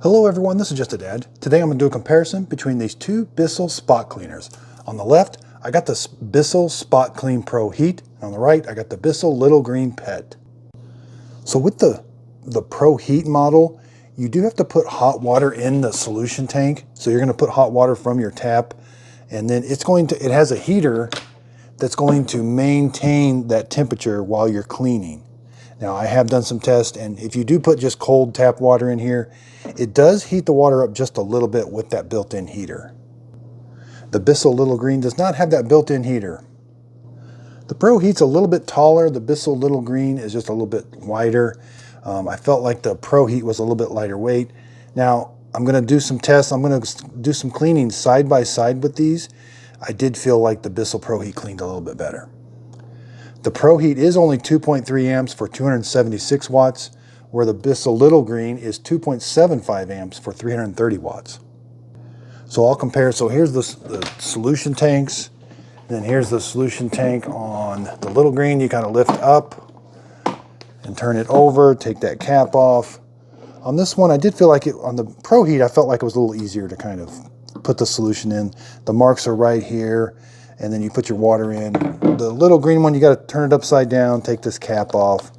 Hello everyone, this is Just a Dad. Today I'm going to do a comparison between these two Bissell spot cleaners. On the left, I got the Bissell SpotClean ProHeat. On the right, I got the Bissell Little Green Pet. So with the ProHeat model, you do have to put hot water in the solution tank. So you're going to put hot water from your tap, and then it has a heater that's going to maintain that temperature while you're cleaning. Now I have done some tests, and if you do put just cold tap water in here, it does heat the water up just a little bit with that built-in heater. The Bissell Little Green does not have that built-in heater. The ProHeat's a little bit taller. The Bissell Little Green is just a little bit wider. I felt like the ProHeat was a little bit lighter weight. Now I'm going to do some tests. I'm going to do some cleaning side by side with these. I did feel like the Bissell ProHeat cleaned a little bit better. The ProHeat is only 2.3 amps for 276 watts, where the Bissell Little Green is 2.75 amps for 330 watts. So I'll compare. So here's the solution tanks, and then here's the solution tank on the Little Green. You kind of lift up and turn it over, take that cap off. On this one, I did feel like on the ProHeat, I felt like it was a little easier to kind of put the solution in. The marks are right here, and then you put your water in. The Little Green one, you got to turn it upside down, take this cap off.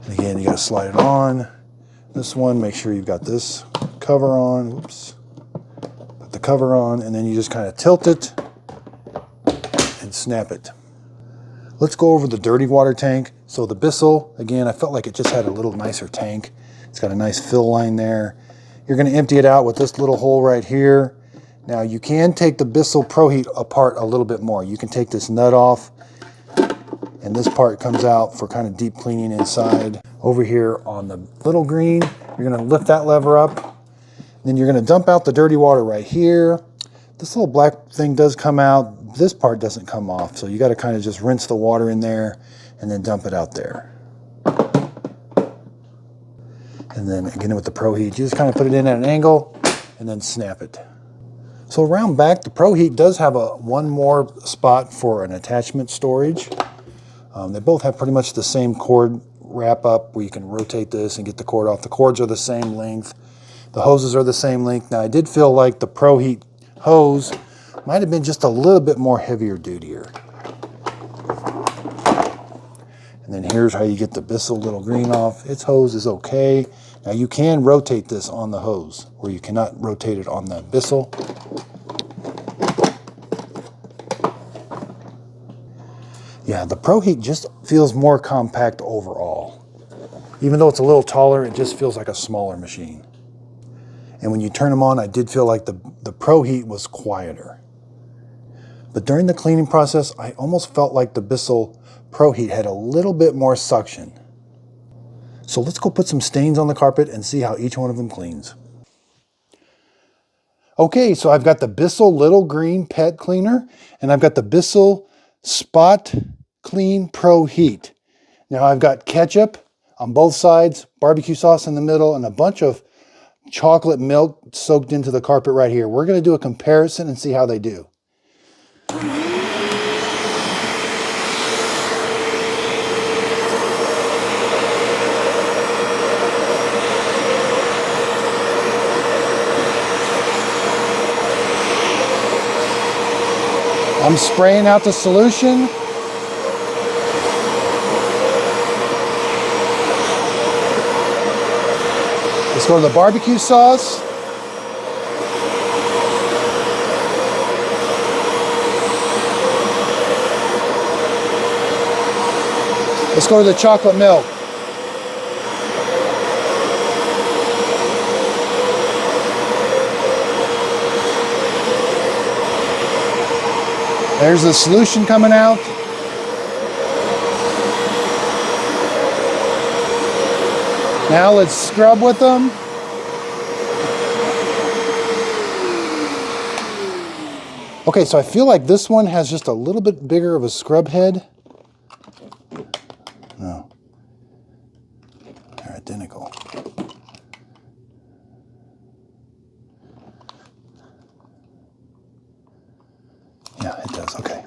And again, you got to slide it on. This one, make sure you've got this cover on. Whoops. Put the cover on, and then you just kind of tilt it and snap it. Let's go over the dirty water tank. So the Bissell, again, I felt like it just had a little nicer tank. It's got a nice fill line there. You're going to empty it out with this little hole right here. Now you can take the Bissell ProHeat apart a little bit more. You can take this nut off, and this part comes out for kind of deep cleaning inside. Over here on the Little Green, you're going to lift that lever up. Then you're going to dump out the dirty water right here. This little black thing does come out. This part doesn't come off, so you got to kind of just rinse the water in there and then dump it out there. And then again with the ProHeat, you just kind of put it in at an angle and then snap it. So around back, the ProHeat does have one more spot for an attachment storage. They both have pretty much the same cord wrap up where you can rotate this and get the cord off. The cords are the same length. The hoses are the same length. Now I did feel like the ProHeat hose might have been just a little bit more heavier dutier. And then here's how you get the Bissell Little Green off. Its hose is okay. Now you can rotate this on the hose, where you cannot rotate it on the Bissell. Yeah, the ProHeat just feels more compact overall. Even though it's a little taller, it just feels like a smaller machine. And when you turn them on, I did feel like the ProHeat was quieter. But during the cleaning process, I almost felt like the Bissell ProHeat had a little bit more suction. So let's go put some stains on the carpet and see how each one of them cleans. Okay, so I've got the Bissell Little Green Pet Cleaner, and I've got the Bissell SpotClean ProHeat. Now I've got ketchup on both sides, barbecue sauce in the middle, and a bunch of chocolate milk soaked into the carpet right here. We're going to do a comparison and see how they do. I'm spraying out the solution. Let's go to the barbecue sauce. Let's go to the chocolate milk. There's the solution coming out. Now let's scrub with them. Okay, so I feel like this one has just a little bit bigger of a scrub head. No, they're identical. Yeah, it does, okay.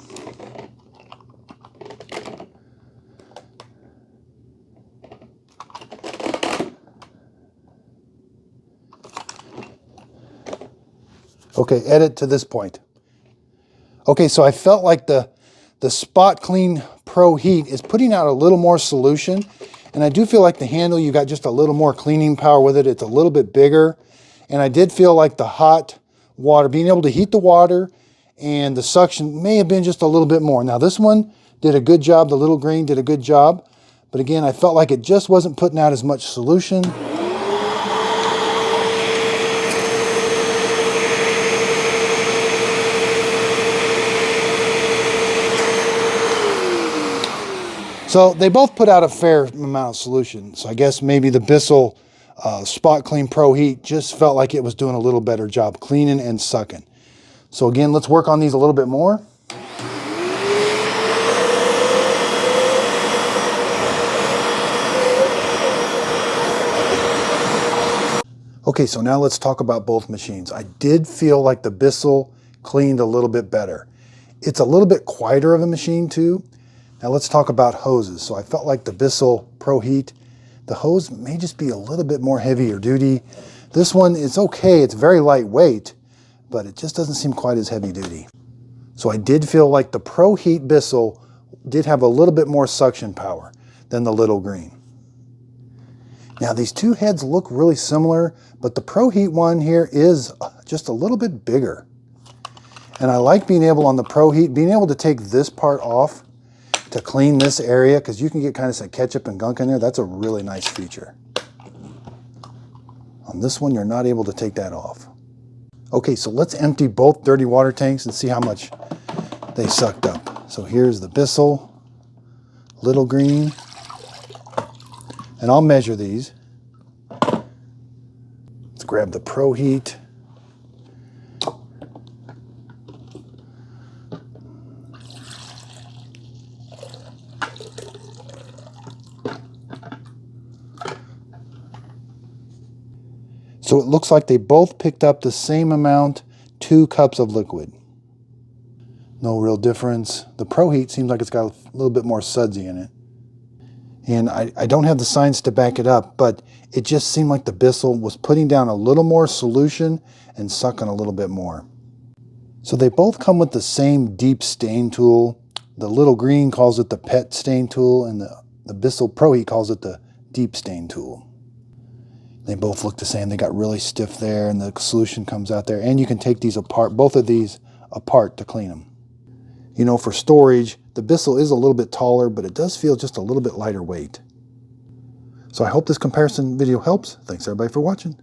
Okay, edit to this point. Okay, so I felt like the SpotClean ProHeat is putting out a little more solution, and I do feel like the handle, you got just a little more cleaning power with it. It's a little bit bigger, and I did feel like the hot water, being able to heat the water and the suction may have been just a little bit more. Now this one did a good job, the little green did a good job, but again, I felt like it just wasn't putting out as much solution. So they both put out a fair amount of solution. So I guess maybe the Bissell SpotClean ProHeat just felt like it was doing a little better job cleaning and sucking. So again, let's work on these a little bit more. Okay, so now let's talk about both machines. I did feel like the Bissell cleaned a little bit better. It's a little bit quieter of a machine too. Now let's talk about hoses. So I felt like the Bissell ProHeat, the hose may just be a little bit more heavier duty. This one is okay, it's very lightweight, but it just doesn't seem quite as heavy duty. So I did feel like the ProHeat Bissell did have a little bit more suction power than the little green. Now these two heads look really similar, but the ProHeat one here is just a little bit bigger. And I like being able on the ProHeat, being able to take this part off to clean this area, because you can get kind of some ketchup and gunk in there. That's a really nice feature. On this one, you're not able to take that off. Okay, so let's empty both dirty water tanks and see how much they sucked up. So here's the Bissell, little green, and I'll measure these. Let's grab the ProHeat. So it looks like they both picked up the same amount, 2 cups of liquid. No real difference. The ProHeat seems like it's got a little bit more sudsy in it. And I don't have the science to back it up, but it just seemed like the Bissell was putting down a little more solution and sucking a little bit more. So they both come with the same deep stain tool. The little green calls it the pet stain tool, and the Bissell ProHeat calls it the deep stain tool. They both look the same. They got really stiff there, and the solution comes out there. And you can take these apart, both of these apart, to clean them. You know, for storage, the Bissell is a little bit taller, but it does feel just a little bit lighter weight. So I hope this comparison video helps. Thanks everybody for watching.